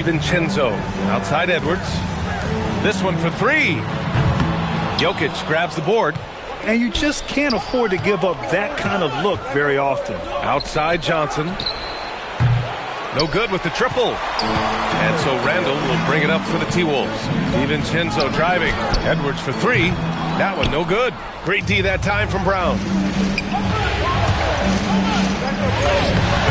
DiVincenzo outside Edwards. This one for three. Jokic grabs the board. And you just can't afford to give up that kind of look very often. Outside Johnson. No good with the triple. And so Randall will bring it up for the T-Wolves. DiVincenzo driving. Edwards for three. That one no good. Great D that time from Brown.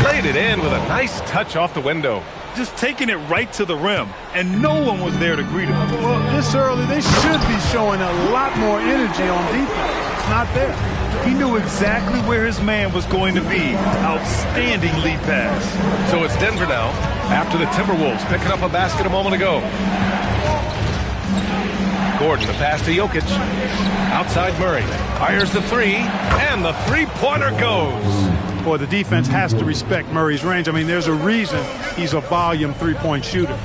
Played it in with a nice touch off the window. Just taking it right to the rim, and no one was there to greet him. Well, this early, they should be showing a lot more energy on defense. It's not there. He knew exactly where his man was going to be. Outstanding lead pass. So it's Denver now, after the Timberwolves picking up a basket a moment ago. Gordon, the pass to Jokic. Outside Murray. Fires the three, and the three-pointer goes. Boy, the defense has to respect Murray's range. I mean, there's a reason he's a volume three-point shooter.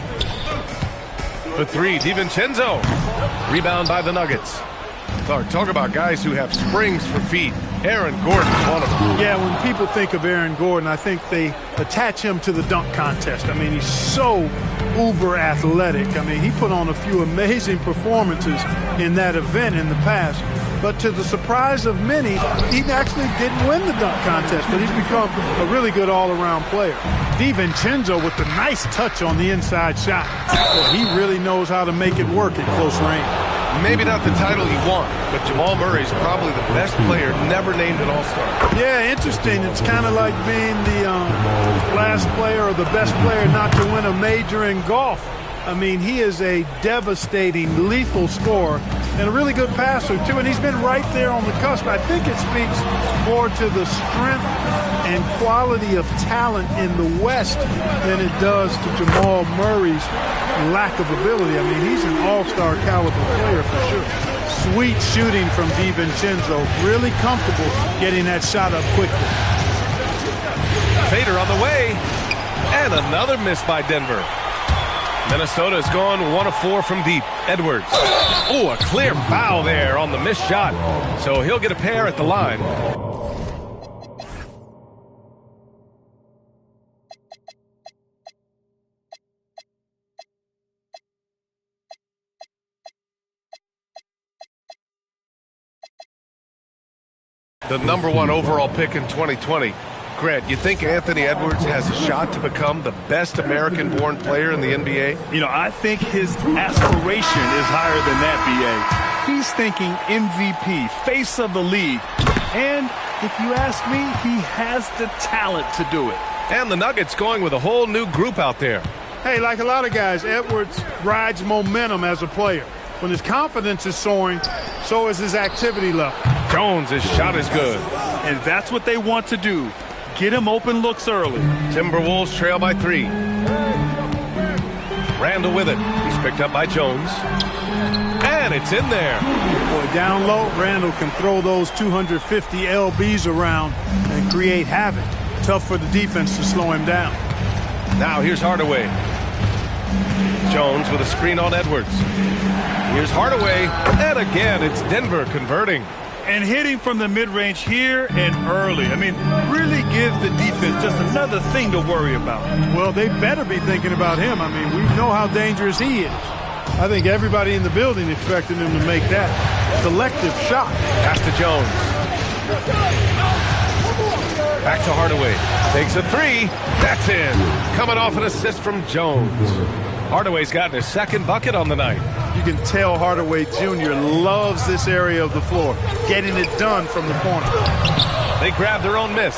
For three, DiVincenzo. Rebound by the Nuggets. Clark, talk about guys who have springs for feet. Aaron Gordon's one of them. Yeah, when people think of Aaron Gordon, I think they attach him to the dunk contest. I mean, he's so uber athletic. I mean, he put on a few amazing performances in that event in the past. But to the surprise of many, he actually didn't win the dunk contest, but he's become a really good all-around player. DiVincenzo with the nice touch on the inside shot. Well, he really knows how to make it work at close range. Maybe not the title you want, but Jamal Murray's probably the best player never named an All-Star. Yeah, interesting. It's kind of like being the last player or the best player not to win a major in golf. I mean, he is a devastating, lethal scorer and a really good passer, too. And he's been right there on the cusp. I think it speaks more to the strength and quality of talent in the West than it does to Jamal Murray's lack of ability. I mean, he's an all-star caliber player for sure. Sweet shooting from DiVincenzo. Really comfortable getting that shot up quickly. Fader on the way. And another miss by Denver. Minnesota has gone 1 of 4 from deep. Edwards. Oh, a clear foul there on the missed shot. So he'll get a pair at the line. The #1 overall pick in 2020. Grant, you think Anthony Edwards has a shot to become the best American-born player in the NBA? You know, I think his aspiration is higher than that, B.A. He's thinking MVP, face of the league. And if you ask me, he has the talent to do it. And the Nuggets going with a whole new group out there. Hey, like a lot of guys, Edwards rides momentum as a player. When his confidence is soaring, so is his activity level. Jones, his shot is good. And that's what they want to do. Get him open looks early. Timberwolves trail by 3. Randall with it. He's picked up by Jones. And it's in there. Boy, down low, Randall can throw those 250 LBs around and create havoc. Tough for the defense to slow him down. Now here's Hardaway. Jones with a screen on Edwards. Here's Hardaway. And again, it's Denver converting. And hitting from the mid-range here and early. I mean, really gives the defense just another thing to worry about. Well, they better be thinking about him. I mean, we know how dangerous he is. I think everybody in the building expected him to make that collective shot. Pass to Jones. Back to Hardaway. Takes a three. That's in. Coming off an assist from Jones. Hardaway's gotten his second bucket on the night. You can tell Hardaway Jr. loves this area of the floor, getting it done from the corner. They grab their own miss.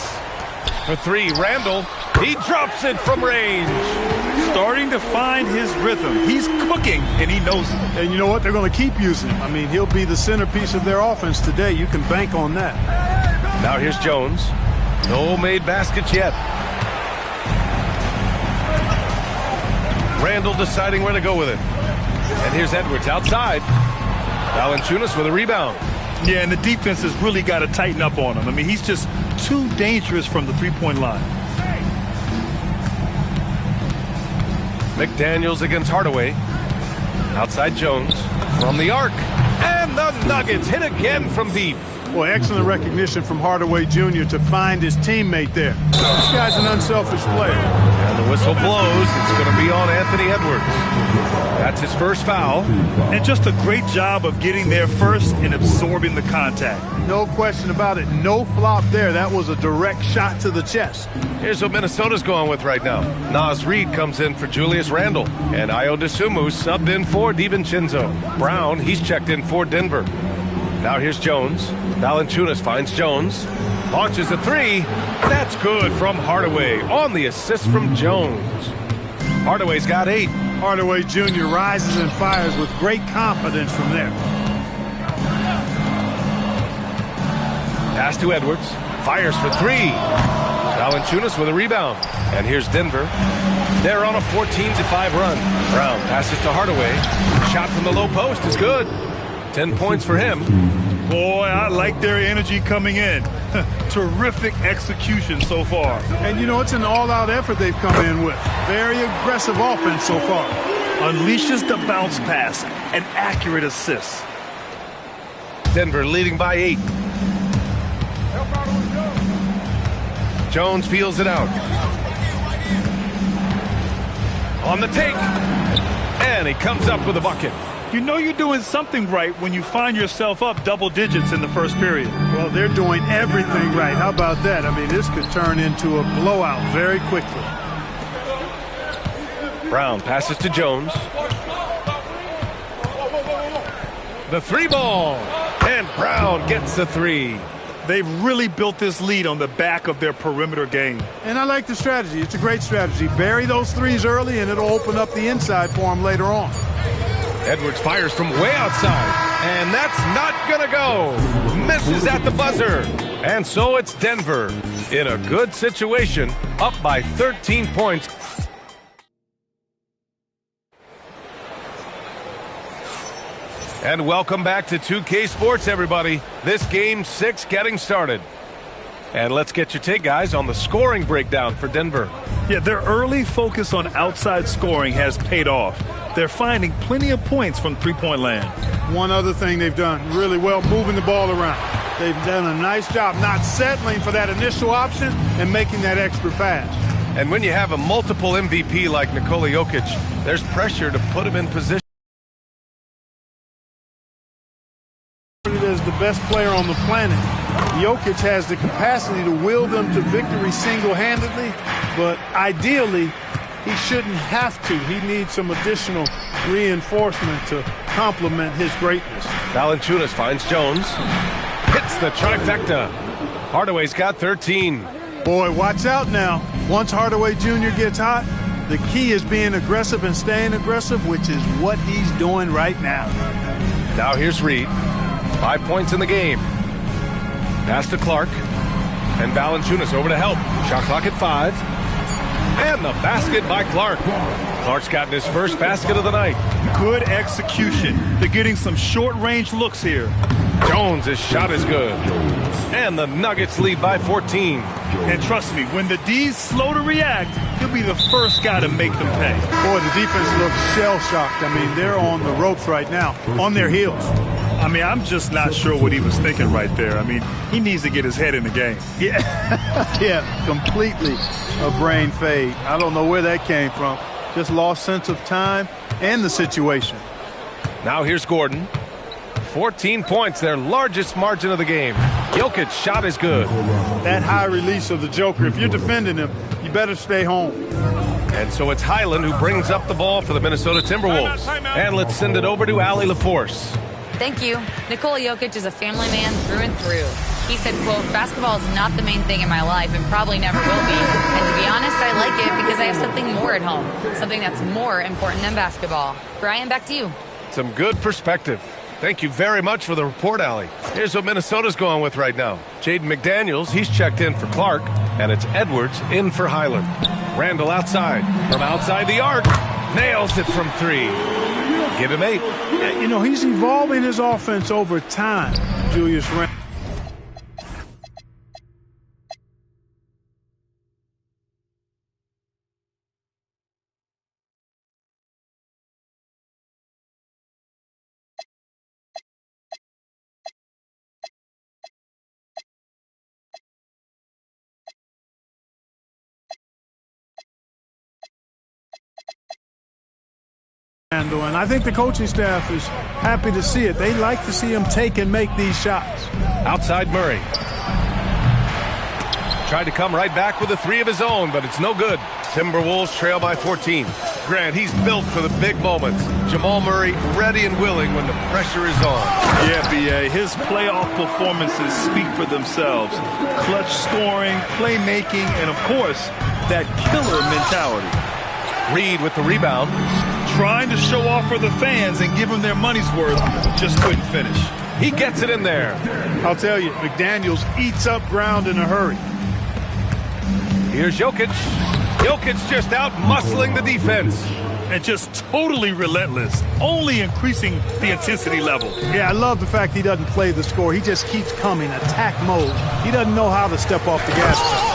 For 3, Randall. He drops it from range. Starting to find his rhythm. He's cooking, and he knows it. And you know what? They're going to keep using him. I mean, he'll be the centerpiece of their offense today. You can bank on that. Now here's Jones. No made baskets yet. Randall deciding where to go with it. And here's Edwards outside. Valanciunas with a rebound. Yeah, and the defense has really got to tighten up on him. I mean, he's just too dangerous from the three-point line. McDaniels against Hardaway. Outside Jones from the arc. And the Nuggets hit again from deep. Well, excellent recognition from Hardaway Jr. to find his teammate there. This guy's an unselfish player. And the whistle blows. It's going to be on Anthony Edwards. That's his first foul. And just a great job of getting there first and absorbing the contact. No question about it. No flop there. That was a direct shot to the chest. Here's what Minnesota's going with right now. Naz Reid comes in for Julius Randle. And Ayo Dosunmu subbed in for DiVincenzo. Brown, he's checked in for Denver. Now here's Jones. Valanciunas finds Jones. Launches a three. That's good from Hardaway on the assist from Jones. Hardaway's got 8. Hardaway Jr. rises and fires with great confidence from there. Pass to Edwards. Fires for 3. Valanciunas with a rebound. And here's Denver. They're on a 14-5 run. Brown passes to Hardaway. Shot from the low post is good. 10 points for him. Boy, I like their energy coming in. Terrific execution so far. And, you know, it's an all-out effort they've come in with. Very aggressive offense so far. Unleashes the bounce pass. An accurate assist. Denver leading by 8. Jones feels it out. On the take. And he comes up with a bucket. You know you're doing something right when you find yourself up double digits in the first period. Well, they're doing everything right. How about that? I mean, this could turn into a blowout very quickly. Brown passes to Jones. The 3 ball. And Brown gets the 3. They've really built this lead on the back of their perimeter game. And I like the strategy. It's a great strategy. Bury those threes early, and it'll open up the inside for them later on. Edwards fires from way outside, and that's not gonna go. Misses at the buzzer. And so it's Denver in a good situation, up by 13 points. And welcome back to 2K Sports, everybody. This game 6 getting started. And let's get your take, guys, on the scoring breakdown for Denver. Yeah, their early focus on outside scoring has paid off. They're finding plenty of points from three-point land. One other thing they've done really well, moving the ball around. They've done a nice job not settling for that initial option and making that extra pass. And when you have a multiple MVP like Nikola Jokic, there's pressure to put him in position. As the best player on the planet, Jokic has the capacity to will them to victory single-handedly, but ideally, he shouldn't have to. He needs some additional reinforcement to complement his greatness. Valanciunas finds Jones. Hits the trifecta. Hardaway's got 13. Boy, watch out now. Once Hardaway Jr. gets hot, the key is being aggressive and staying aggressive, which is what he's doing right now. Now here's Reid. 5 points in the game. Pass to Clark. And Valanciunas over to help. Shot clock at 5. And the basket by Clark. Clark's gotten his first basket of the night. Good execution. They're getting some short-range looks here. Jones' shot is good. And the Nuggets lead by 14. And trust me, when the D's slow to react, he'll be the first guy to make them pay. Boy, the defense looks shell-shocked. I mean, they're on the ropes right now, on their heels. I mean, I'm just not sure what he was thinking right there. I mean, he needs to get his head in the game. Yeah, yeah, completely a brain fade. I don't know where that came from. Just lost sense of time and the situation. Now here's Gordon. 14 points, their largest margin of the game. Jokic's shot is good. That high release of the Joker, if you're defending him, you better stay home. And so it's Highland who brings up the ball for the Minnesota Timberwolves. And let's send it over to Allie LaForce. Thank you. Nikola Jokic is a family man through and through. He said, quote, "Basketball is not the main thing in my life and probably never will be. And to be honest, I like it because I have something more at home, something that's more important than basketball." Brian, back to you. Some good perspective. Thank you very much for the report, Allie. Here's what Minnesota's going with right now. Jaden McDaniels, he's checked in for Clark, and it's Edwards in for Highland. Randall outside. From outside the arc. Nails it from 3. Give him 8. You know, he's evolving his offense over time, Julius Randle. Randall, and I think the coaching staff is happy to see it. They like to see him take and make these shots. Outside Murray. Tried to come right back with a three of his own, but it's no good. Timberwolves trail by 14. Grant, he's built for the big moments. Jamal Murray ready and willing when the pressure is on. Yeah, B.A., his playoff performances speak for themselves. Clutch scoring, playmaking, and, of course, that killer mentality. Reed with the rebound. Trying to show off for the fans and give them their money's worth, just couldn't finish. He gets it in there. I'll tell you, McDaniels eats up ground in a hurry. Here's Jokic. Jokic just out muscling the defense. And just totally relentless, only increasing the intensity level. Yeah, I love the fact he doesn't play the score. He just keeps coming, attack mode. He doesn't know how to step off the gas pedal.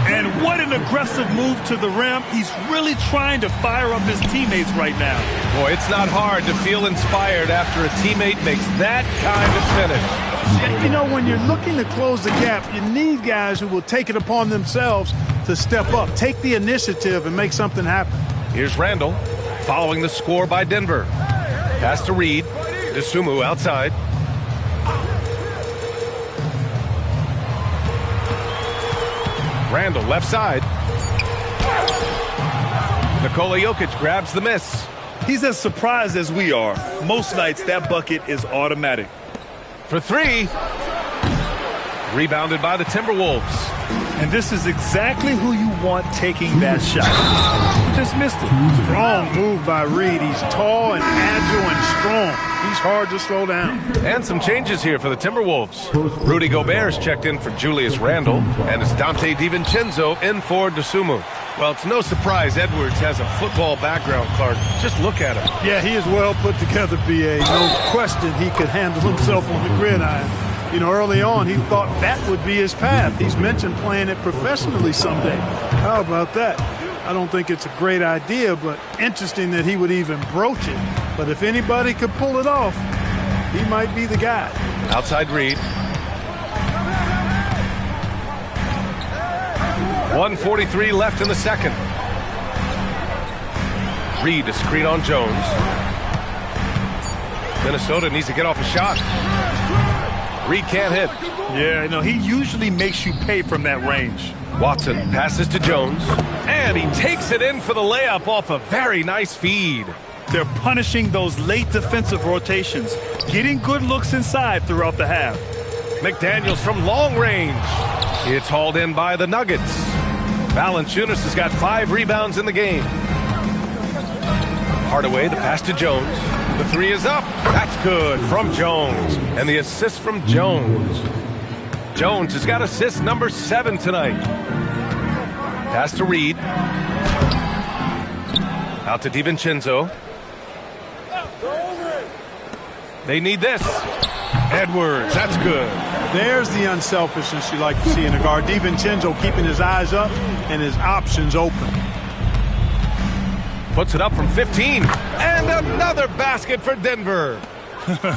And what an aggressive move to the rim. He's really trying to fire up his teammates right now. Boy, it's not hard to feel inspired after a teammate makes that kind of finish. You know, when you're looking to close the gap, you need guys who will take it upon themselves to step up, take the initiative, and make something happen. Here's Randall, following the score by Denver. Pass to Reed. Dosunmu outside. Randall left side. Nikola Jokic grabs the miss. He's as surprised as we are. Most nights, that bucket is automatic. For three. Rebounded by the Timberwolves. And this is exactly who you want taking that shot. Just missed it. Strong move by Reed. He's tall and agile and strong. He's hard to slow down. And some changes here for the Timberwolves. Rudy Gobert's checked in for Julius Randle, and it's Dante DiVincenzo in for Dosunmu. Well, it's no surprise Edwards has a football background, Clark. Just look at him. Yeah, he is well put together, B.A. No question he could handle himself on the gridiron. You know, early on, he thought that would be his path. He's mentioned playing it professionally someday. How about that? I don't think it's a great idea, but interesting that he would even broach it. But if anybody could pull it off, he might be the guy. Outside Reed. 1:43 left in the second. Reed to screen on Jones. Minnesota needs to get off a shot. Reed can't hit. Yeah, no, he usually makes you pay from that range. Watson passes to Jones, and he takes it in for the layup off a very nice feed. They're punishing those late defensive rotations, getting good looks inside throughout the half. McDaniels from long range. It's hauled in by the Nuggets. Valanciunas has got 5 rebounds in the game. Hardaway, the pass to Jones. The three is up. That's good from Jones. And the assist from Jones. Jones has got assist number 7 tonight. Pass to Reed. Out to DiVincenzo. They need this. Edwards, that's good. There's the unselfishness you like to see in a guard. DiVincenzo keeping his eyes up and his options open. Puts it up from 15. And another basket for Denver.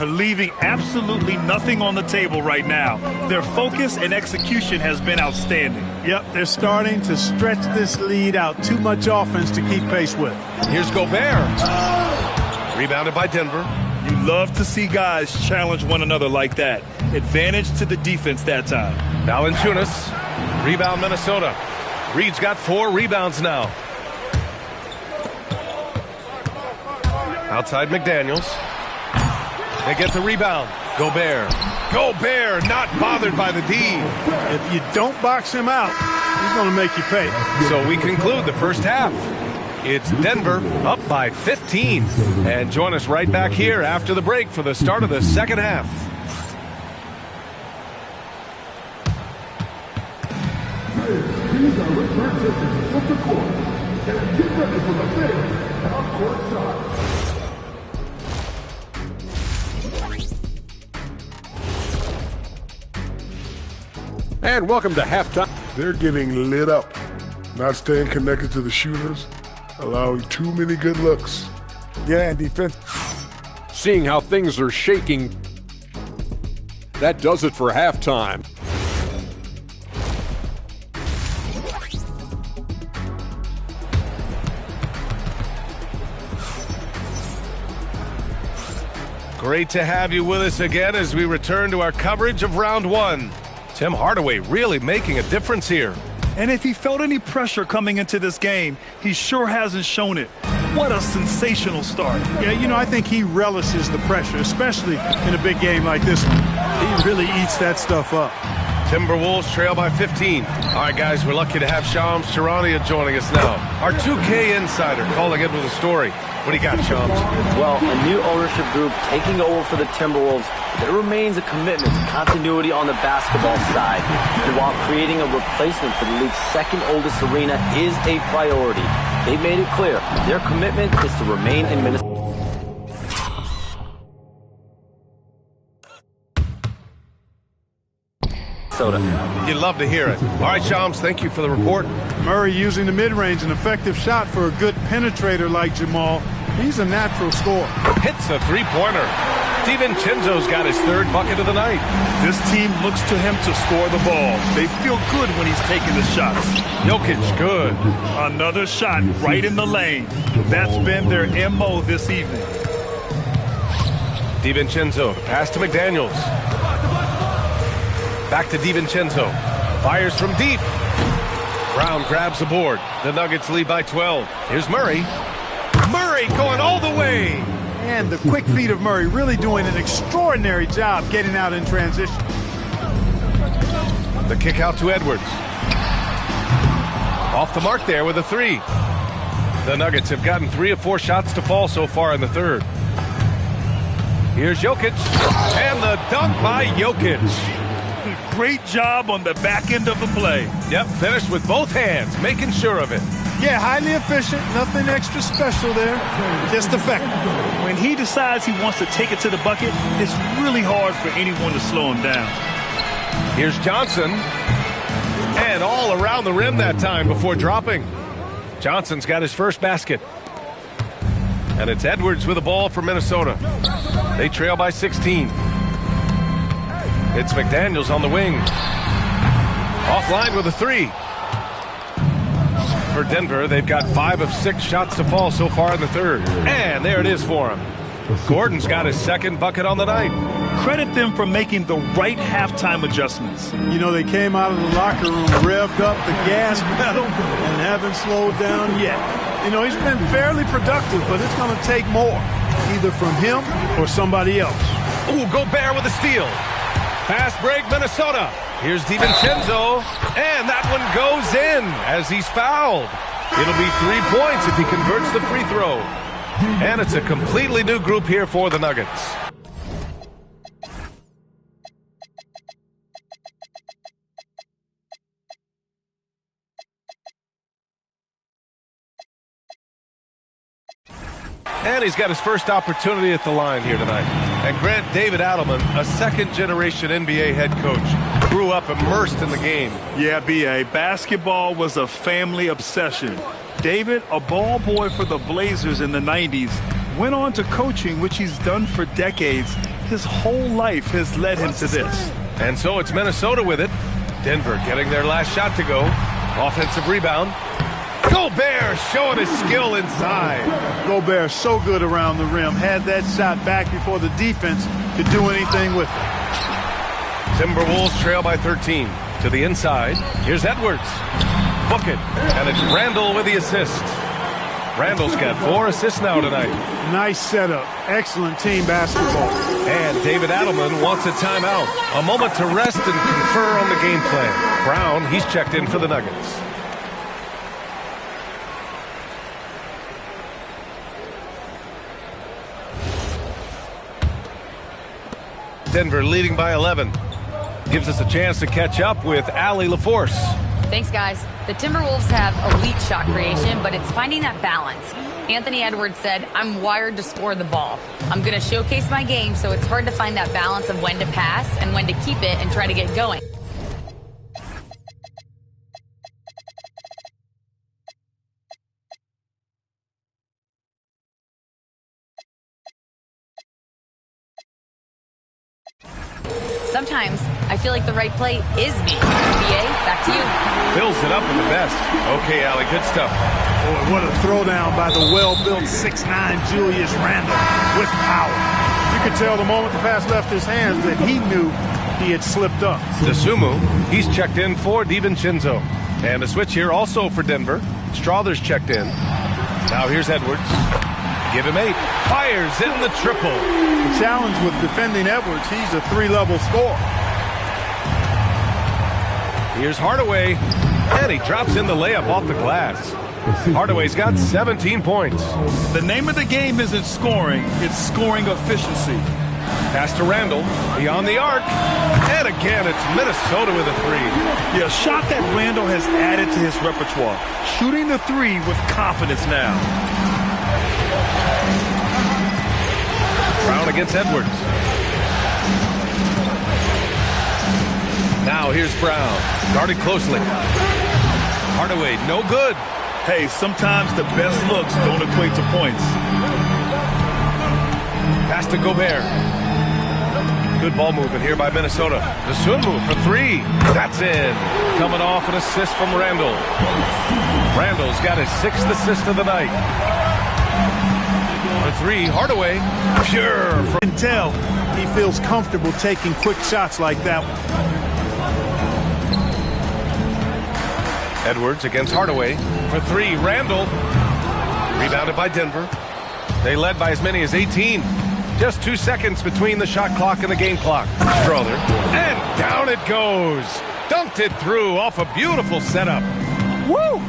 Leaving absolutely nothing on the table right now. Their focus and execution has been outstanding. Yep, they're starting to stretch this lead out. Too much offense to keep pace with. Here's Gobert. Rebounded by Denver. You love to see guys challenge one another like that. Advantage to the defense that time. Valanciunas. Rebound Minnesota. Reed's got 4 rebounds now. Outside McDaniels. They get the rebound. Gobert. Gobert not bothered by the D. If you don't box him out, he's going to make you pay. So we conclude the first half. It's Denver up by 15. And join us right back here after the break for the start of the second half. These are return tickets from the court. And get ready for the big half-court side. And welcome to halftime. They're getting lit up, not staying connected to the shooters, allowing too many good looks. Yeah, and defense. Seeing how things are shaking, that does it for halftime. Great to have you with us again as we return to our coverage of round one. Tim Hardaway really making a difference here. And if he felt any pressure coming into this game, he sure hasn't shown it. What a sensational start. Yeah, you know, I think he relishes the pressure, especially in a big game like this one. He really eats that stuff up. Timberwolves trail by 15. All right, guys, we're lucky to have Shams Charania joining us now. Our 2K insider calling in with a story. What do you got, Shams? Well, a new ownership group taking over for the Timberwolves. There remains a commitment to continuity on the basketball side. And while creating a replacement for the league's second oldest arena is a priority, they made it clear their commitment is to remain in Minnesota. You'd love to hear it. All right, Shams, thank you for the report. Murray using the mid-range, an effective shot for a good penetrator like Jamal. He's a natural scorer. Hits a three-pointer. DiVincenzo's got his third bucket of the night. This team looks to him to score the ball. They feel good when he's taking the shots. Jokic, good. Another shot right in the lane. That's been their MO this evening. DiVincenzo, pass to McDaniels. Back to DiVincenzo. Fires from deep. Brown grabs the board. The Nuggets lead by 12. Here's Murray. Murray going all the way. And the quick feet of Murray really doing an extraordinary job getting out in transition. The kick out to Edwards. Off the mark there with a three. The Nuggets have gotten 3 of 4 shots to fall so far in the third. Here's Jokic. And the dunk by Jokic. Great job on the back end of the play. Yep, finished with both hands, making sure of it. Yeah, highly efficient, nothing extra special there, just effective. When he decides he wants to take it to the bucket, it's really hard for anyone to slow him down. Here's Johnson. And all around the rim that time before dropping. Johnson's got his first basket. And it's Edwards with the ball for Minnesota. They trail by 16. It's McDaniels on the wing. Offline with a three. For Denver, they've got 5 of 6 shots to fall so far in the third. And there it is for him. Gordon's got his second bucket on the night. Credit them for making the right halftime adjustments. You know, they came out of the locker room, revved up the gas pedal, and haven't slowed down yet. You know, he's been fairly productive, but it's going to take more, either from him or somebody else. Ooh, Gobert with a steal. Fast break, Minnesota. Here's DiVincenzo, and that one goes in as he's fouled. It'll be 3 points if he converts the free throw. And it's a completely new group here for the Nuggets. And he's got his first opportunity at the line here tonight. And Grant, David Adelman, a second-generation NBA head coach, grew up immersed in the game. Yeah, B.A., basketball was a family obsession. David, a ball boy for the Blazers in the 90s, went on to coaching, which he's done for decades. His whole life has led him to this. And so it's Minnesota with it. Denver getting their last shot to go. Offensive rebound. Gobert showing his skill inside. Gobert so good around the rim. Had that shot back before the defense could do anything with it. Timberwolves trail by 13. To the inside. Here's Edwards. Book it. And it's Randall with the assist. Randall's got 4 assists now tonight. Nice setup. Excellent team basketball. And David Adelman wants a timeout. A moment to rest and confer on the game plan. Brown, he's checked in for the Nuggets. Denver leading by 11. Gives us a chance to catch up with Allie LaForce. Thanks, guys. The Timberwolves have elite shot creation, but it's finding that balance. Anthony Edwards said, I'm wired to score the ball. I'm going to showcase my game, so it's hard to find that balance of when to pass and when to keep it and try to get going. Sometimes I feel like the right play is me. BA, back to you. Fills it up with the best. Okay, Allie, good stuff. Boy, what a throwdown by the well-built 6'9" Julius Randle with power. You could tell the moment the pass left his hands that he knew he had slipped up. DeSumo, he's checked in for DiVincenzo. And a switch here also for Denver. Strother's checked in. Now here's Edwards. Give him 8. Fires in the triple. The challenge with defending Edwards, he's a 3-level scorer. Here's Hardaway. And he drops in the layup off the glass. Hardaway's got 17 points. The name of the game isn't scoring, it's scoring efficiency. Pass to Randall, beyond the arc. And again, it's Minnesota with a 3. Yeah, a shot that Randall has added to his repertoire. Shooting the 3 with confidence now. Brown against Edwards. Now here's Brown, guarded closely. Hardaway, no good. Hey, sometimes the best looks don't equate to points. Pass to Gobert. Good ball movement here by Minnesota. The swim move for 3. That's in. Coming off an assist from Randall. Randall's got his 6th assist of the night. For 3, Hardaway. Pure. You can tell he feels comfortable taking quick shots like that one. Edwards against Hardaway. For 3, Randall. Rebounded by Denver. They led by as many as 18. Just 2 seconds between the shot clock and the game clock. Strother. And down it goes. Dunked it through off a beautiful setup. Woo!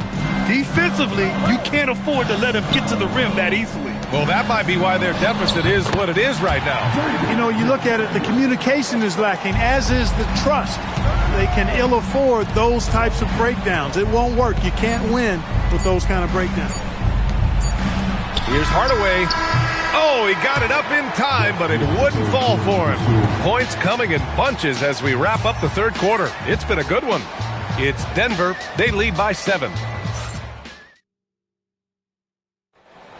Defensively, you can't afford to let him get to the rim that easily. Well, that might be why their deficit is what it is right now. You know, you look at it, the communication is lacking, as is the trust. They can ill afford those types of breakdowns. It won't work. You can't win with those kind of breakdowns. Here's Hardaway. Oh, he got it up in time, but it wouldn't fall for him. Points coming in bunches as we wrap up the third quarter. It's been a good one. It's Denver. They lead by 7.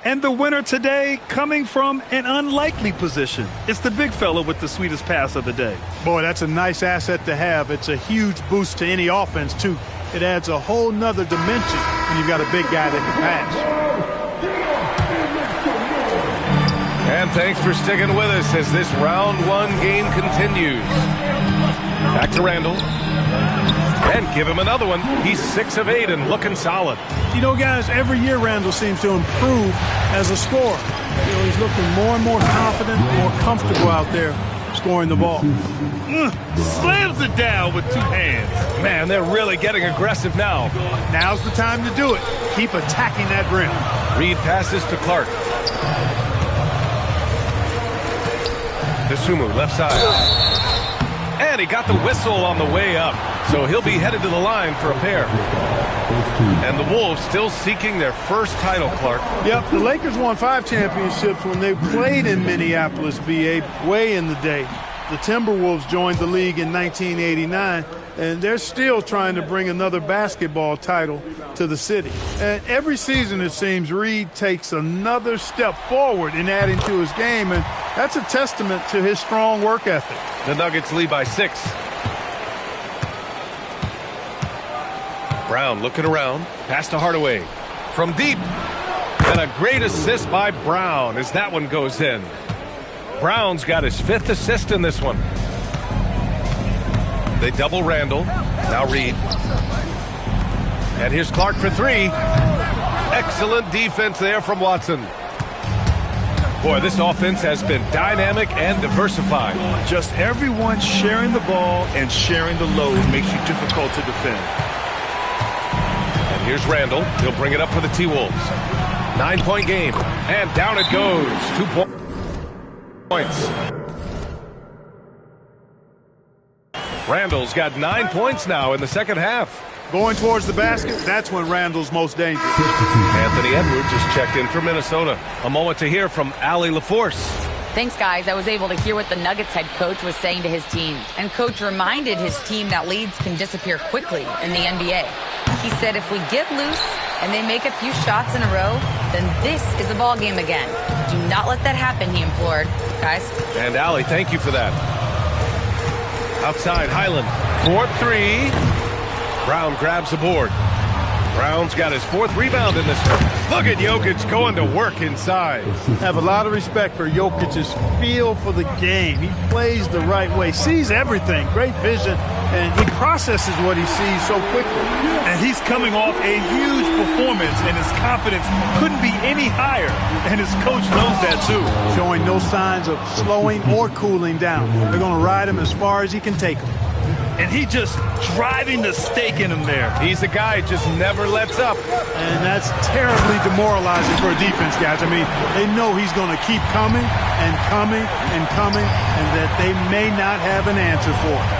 And the winner today coming from an unlikely position. It's the big fella with the sweetest pass of the day. Boy, that's a nice asset to have. It's a huge boost to any offense, too. It adds a whole nother dimension when you've got a big guy that can pass. And thanks for sticking with us as this round 1 game continues. Back to Randall. And give him another one. He's 6 of 8 and looking solid. You know, guys, every year Randall seems to improve as a scorer. You know, he's looking more and more confident, more comfortable out there scoring the ball. Slams it down with 2 hands. Man, they're really getting aggressive now. Now's the time to do it. Keep attacking that rim. Reed passes to Clark. DeSumo, left side. And he got the whistle on the way up. So he'll be headed to the line for a pair. And the Wolves still seeking their first title, Clark. Yep, the Lakers won 5 championships when they played in Minneapolis, BA, way in the day. The Timberwolves joined the league in 1989, and they're still trying to bring another basketball title to the city. And every season, it seems, Reed takes another step forward in adding to his game, and that's a testament to his strong work ethic. The Nuggets lead by 6. Brown looking around. Pass to Hardaway. From deep. And a great assist by Brown as that one goes in. Brown's got his 5th assist in this one. They double Randall. Now Reed. And here's Clark for 3. Excellent defense there from Watson. Boy, this offense has been dynamic and diversified. Just everyone sharing the ball and sharing the load makes you difficult to defend. And here's Randall. He'll bring it up for the T-Wolves. 9-point game. And down it goes. 2 points. Randall's got 9 points now in the second half. Going towards the basket, that's when Randall's most dangerous. Anthony Edwards is checked in for Minnesota. A moment to hear from Allie LaForce. Thanks, guys. I was able to hear what the Nuggets head coach was saying to his team. And coach reminded his team that leads can disappear quickly in the NBA. He said if we get loose and they make a few shots in a row, then this is a ball game again. Do not let that happen, he implored. Guys. And Allie, thank you for that. Outside, Highland. 4-3. Brown grabs the board. Brown's got his 4th rebound in this one. Look at Jokic going to work inside. Have a lot of respect for Jokic's feel for the game. He plays the right way, sees everything, great vision, and he processes what he sees so quickly. And he's coming off a huge performance, and his confidence couldn't be any higher. And his coach knows that, too. Showing no signs of slowing or cooling down. They're going to ride him as far as he can take him. And he just driving the stake in him there. He's a guy who just never lets up. And that's terribly demoralizing for a defense, guys. I mean, they know he's going to keep coming and coming and coming, and that they may not have an answer for it.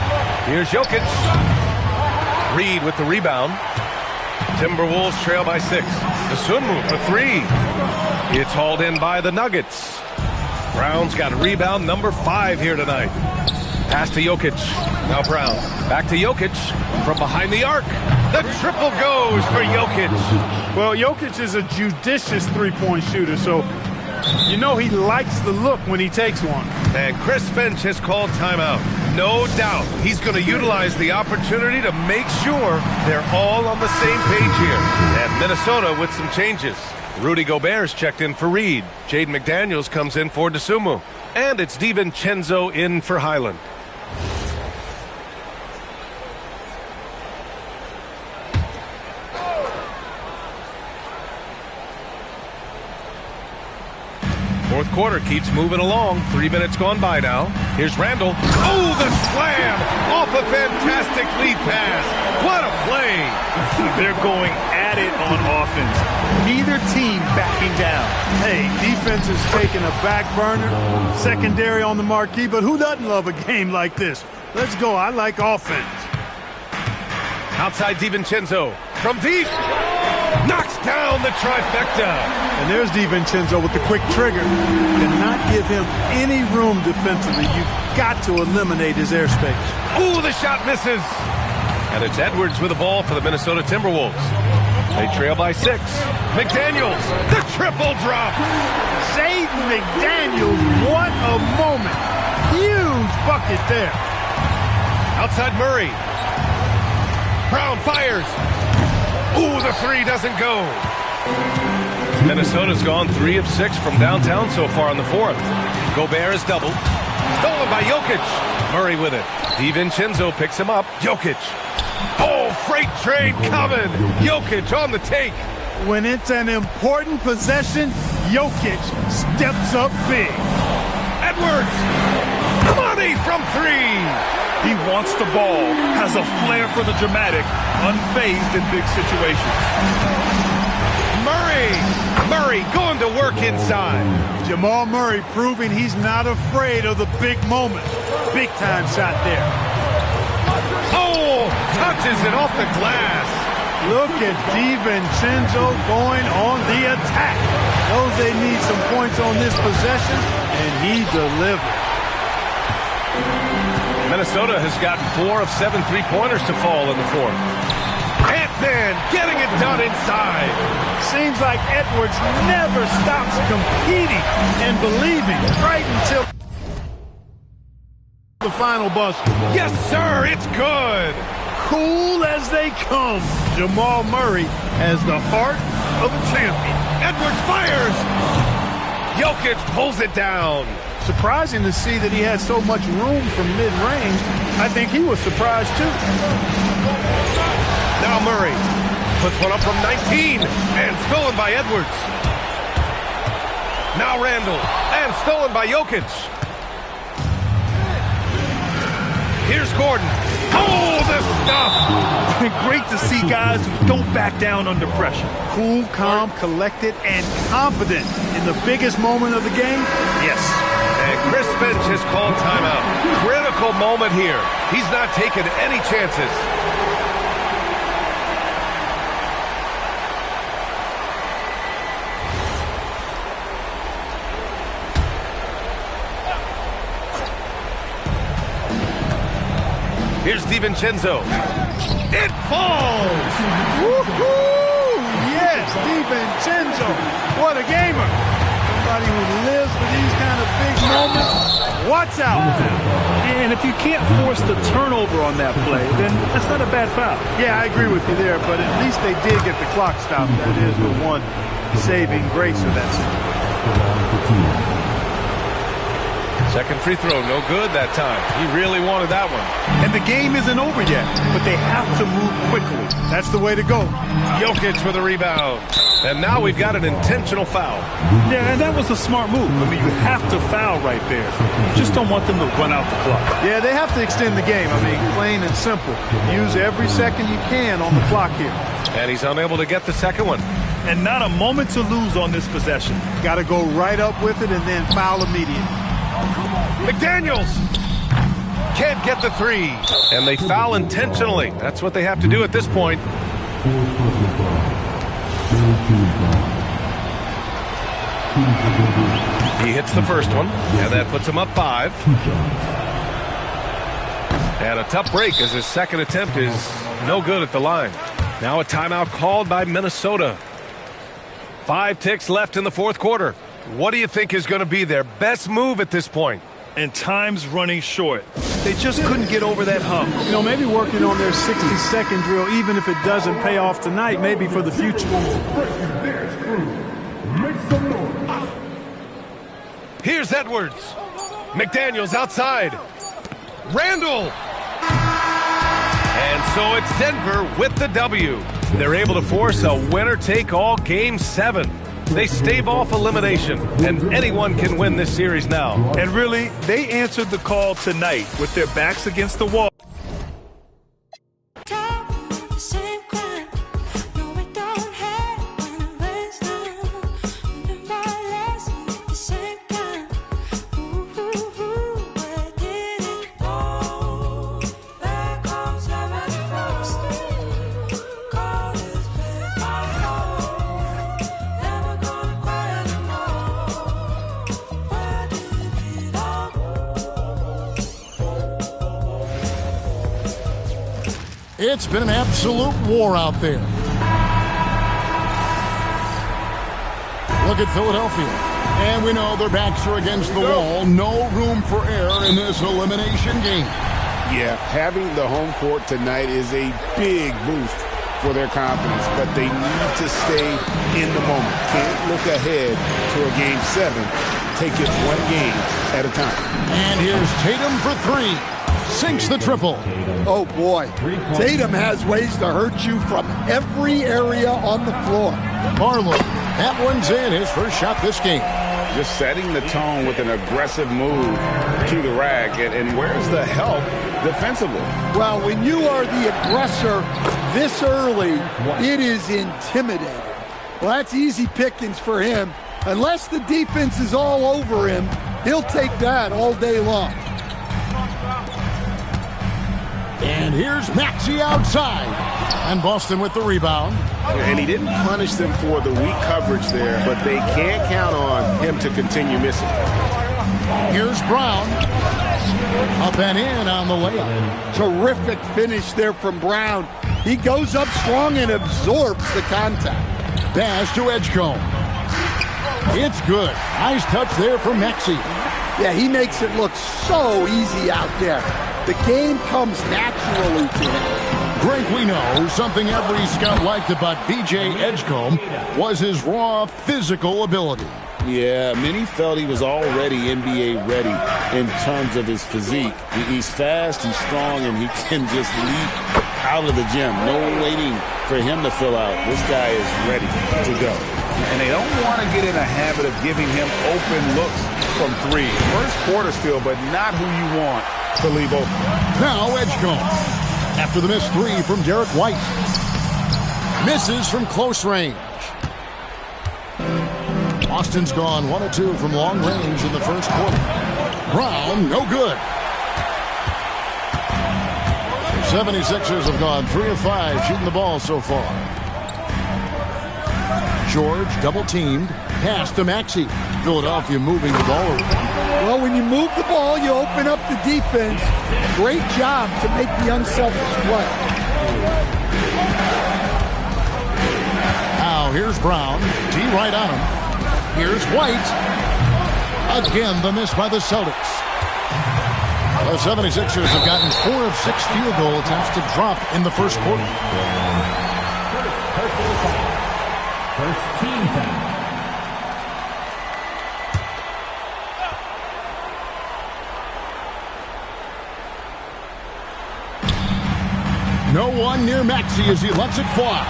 Here's Jokic. Reed with the rebound. Timberwolves trail by 6. Dosunmu for 3. It's hauled in by the Nuggets. Brown's got a rebound number 5 here tonight. Pass to Jokic. Now Brown. Back to Jokic from behind the arc. The triple goes for Jokic. Well, Jokic is a judicious three-point shooter, so you know he likes the look when he takes one. And Chris Finch has called timeout. No doubt he's going to utilize the opportunity to make sure they're all on the same page here. And Minnesota with some changes. Rudy Gobert's checked in for Reed. Jaden McDaniels comes in for Dosunmu. And it's DiVincenzo in for Highland. Fourth quarter keeps moving along. 3 minutes gone by now. Here's Randall. Oh, the slam! Off a fantastic lead pass. What a play! They're going at it on offense. Neither team backing down. Hey, defense is taking a back burner. Secondary on the marquee, but who doesn't love a game like this? Let's go. I like offense. Outside DiVincenzo. From deep. Knocks down the trifecta. And there's DiVincenzo with the quick trigger. Cannot give him any room defensively. You've got to eliminate his airspace. Ooh, the shot misses. And it's Edwards with the ball for the Minnesota Timberwolves. They trail by 6. McDaniels, the triple drop. Jaden McDaniels, what a moment. Huge bucket there. Outside Murray. Brown fires. Ooh, the 3 doesn't go. Minnesota's gone 3 of 6 from downtown so far in the 4th. Gobert is doubled. Stolen by Jokic. Murray with it. DiVincenzo picks him up. Jokic. Oh, freight train coming. Jokic on the take. When it's an important possession, Jokic steps up big. Edwards. Money from 3. He wants the ball, has a flair for the dramatic, unfazed in big situations. Murray going to work inside. Jamal Murray proving he's not afraid of the big moment. Big time shot there. Oh, touches it off the glass. Look at DiVincenzo going on the attack. Knows they need some points on this possession, and he delivered. Minnesota has gotten 4 of 7 3-pointers to fall in the 4th. Ant-Man getting it done inside. Seems like Edwards never stops competing and believing right until the final buzzer. Yes, sir, it's good. Cool as they come. Jamal Murray has the heart of a champion. Edwards fires. Jokic pulls it down. Surprising to see that he had so much room from mid-range. I think he was surprised, too. Now Murray puts one up from 19 and stolen by Edwards. Now Randall and stolen by Jokic. Here's Gordon. Oh, the stuff! Great to see guys who don't back down under pressure. Cool, calm, collected, and confident in the biggest moment of the game. Yes. And Chris Finch has called timeout. Critical moment here. He's not taking any chances. Here's DiVincenzo. It falls! Woo-hoo! Yes, DiVincenzo. What a gamer. Somebody who lives for these kind of big moments. Watch out. And if you can't force the turnover on that play, then that's not a bad foul. Yeah, I agree with you there, but at least they did get the clock stopped. That is the one saving grace of that situation. Second free throw, no good that time. He really wanted that one. And the game isn't over yet, but they have to move quickly. That's the way to go. Jokic with a rebound. And now we've got an intentional foul. Yeah, and that was a smart move. I mean, you have to foul right there. You just don't want them to run out the clock. Yeah, they have to extend the game. I mean, plain and simple. Use every second you can on the clock here. And he's unable to get the second one. And not a moment to lose on this possession. Got to go right up with it and then foul immediately. McDaniels can't get the three. And they foul intentionally. That's what they have to do at this point. He hits the first one, and that puts him up 5. And a tough break as his second attempt is no good at the line. Now a timeout called by Minnesota. 5 ticks left in the fourth quarter. What do you think is going to be their best move at this point? And time's running short. They just couldn't get over that hump. You know, maybe working on their 60-second drill, even if it doesn't pay off tonight, maybe for the future. Here's Edwards. McDaniels outside. Randall. And so it's Denver with the W. They're able to force a winner-take-all Game 7. They stave off elimination, and anyone can win this series now. And really, they answered the call tonight with their backs against the wall. It's been an absolute war out there. Look at Philadelphia. And we know their backs are against the wall. No room for error in this elimination game. Yeah, having the home court tonight is a big boost for their confidence, but they need to stay in the moment. Can't look ahead to a Game 7. Take it one game at a time. And here's Tatum for 3. Sinks the triple. Oh, boy. Tatum has ways to hurt you from every area on the floor. Barlow. That one's in. His first shot this game. Just setting the tone with an aggressive move to the rack. And where's the help defensively? Well, when you are the aggressor this early, it is intimidating. Well, that's easy pickings for him. Unless the defense is all over him, he'll take that all day long. And here's Maxey outside. And Boston with the rebound. And he didn't punish them for the weak coverage there, but they can't count on him to continue missing. Here's Brown. Up and in on the layup. Terrific finish there from Brown. He goes up strong and absorbs the contact. Pass to Edgecombe. It's good. Nice touch there from Maxey. Yeah, he makes it look so easy out there. The game comes naturally to him. Greg, we know something every scout liked about B.J. Edgecombe was his raw physical ability. Yeah, many felt he was already NBA ready in terms of his physique. He's fast, he's strong, and he can just leap out of the gym. No waiting for him to fill out. This guy is ready to go. And they don't want to get in a habit of giving him open looks from 3. First quarter still, but not who you want to leave open. Now Edgecombe. After the missed 3 from Derek White. Misses from close range. Austin's gone 1 of 2 from long range in the first quarter. Brown, no good. The 76ers have gone 3 of 5 shooting the ball so far. George double-teamed. Pass to Maxey. Philadelphia moving the ball around. Well, when you move the ball, you open up the defense. Great job to make the unselfish play. Now here's Brown. D right on him. Here's White. Again, the miss by the Celtics. The 76ers have gotten 4 of 6 field goal attempts to drop in the first quarter. First team foul. No one near Maxey as he lets it fly.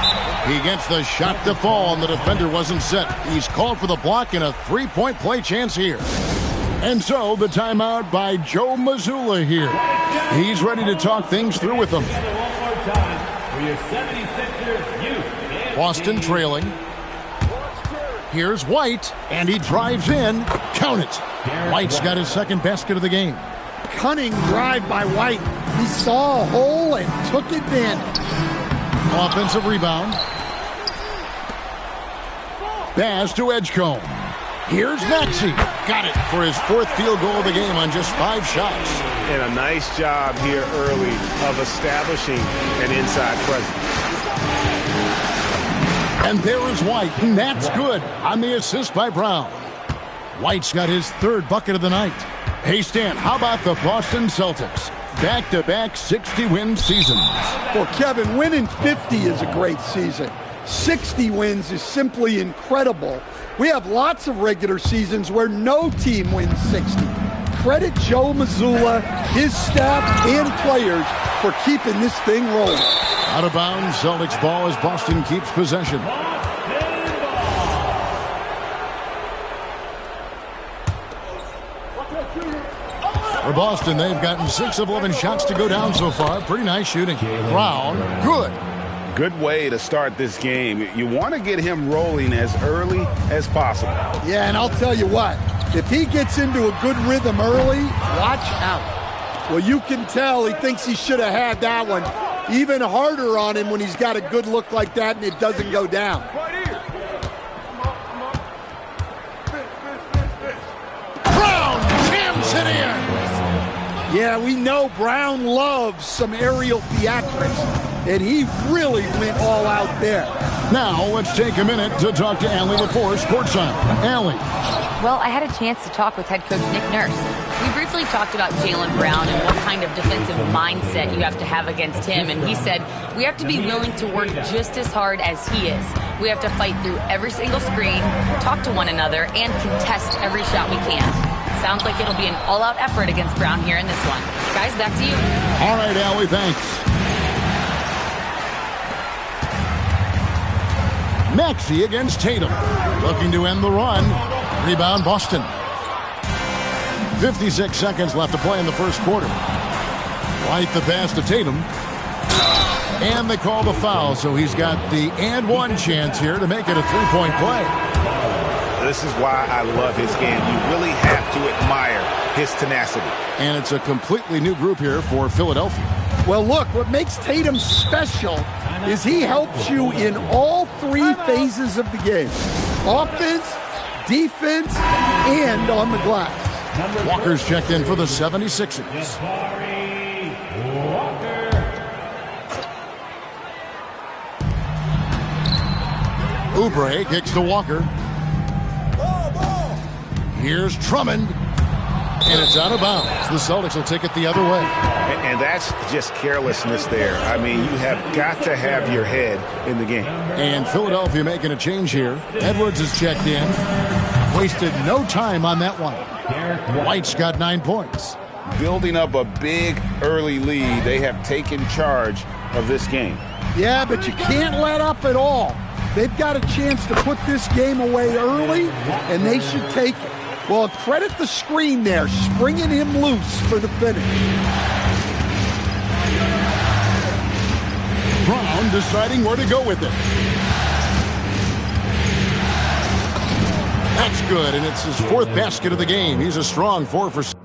He gets the shot to fall, and the defender wasn't set. He's called for the block and a three-point play chance here. And so the timeout by Joe Mazzulla here. He's ready to talk things through with them. Boston trailing. Here's White, and he drives in. Count it. White's got his second basket of the game. Cunning drive by White. He saw a hole and took advantage. Offensive rebound. Baz to Edgecombe. Here's Maxey. Got it for his 4th field goal of the game on just 5 shots. And a nice job here early of establishing an inside presence. And there is White, and that's good on the assist by Brown. White's got his 3rd bucket of the night. Hey, Stan, how about the Boston Celtics? Back-to-back 60-win seasons. Well, Kevin, winning 50 is a great season. 60 wins is simply incredible. We have lots of regular seasons where no team wins 60. Credit Joe Mazzulla, his staff, and players for keeping this thing rolling. Out of bounds, Celtics ball as Boston keeps possession. For Boston, they've gotten 6 of 11 shots to go down so far. Pretty nice shooting. Brown, good. Good way to start this game. You want to get him rolling as early as possible. Yeah, and I'll tell you what, if he gets into a good rhythm early, watch out. Well, you can tell he thinks he should have had that one. Even harder on him when he's got a good look like that and it doesn't go down. Brown jams it in. Yeah, we know Brown loves some aerial theatrics, and he really went all out there. Now, let's take a minute to talk to Allie LaForce courtside. Allie. Well, I had a chance to talk with head coach Nick Nurse. We briefly talked about Jaylen Brown and what kind of defensive mindset you have to have against him, and he said, we have to be willing to work just as hard as he is. We have to fight through every single screen, talk to one another, and contest every shot we can. Sounds like it'll be an all-out effort against Brown here in this one. Guys, back to you. All right, Allie, thanks. Maxey against Tatum. Looking to end the run. Rebound, Boston. 56 seconds left to play in the first quarter. White the pass to Tatum. And they call the foul, so he's got the and one chance here to make it a three-point play. This is why I love his game. You really have to admire his tenacity. And it's a completely new group here for Philadelphia. Well, look, what makes Tatum special is he helps you in all 3 phases of the game. Offense, defense, and on the glass. Walker's checked in for the 76ers. Oubre kicks to Walker. Here's Drummond. And it's out of bounds. The Celtics will take it the other way. And that's just carelessness there. I mean, you have got to have your head in the game. And Philadelphia making a change here. Edwards is checked in. Wasted no time on that one. White's got 9 points. Building up a big early lead. They have taken charge of this game. Yeah, but you can't let up at all. They've got a chance to put this game away early, and they should take it. Well, credit the screen there, springing him loose for the finish. Brown deciding where to go with it. That's good, and it's his 4th basket of the game. He's a strong 4 for 6.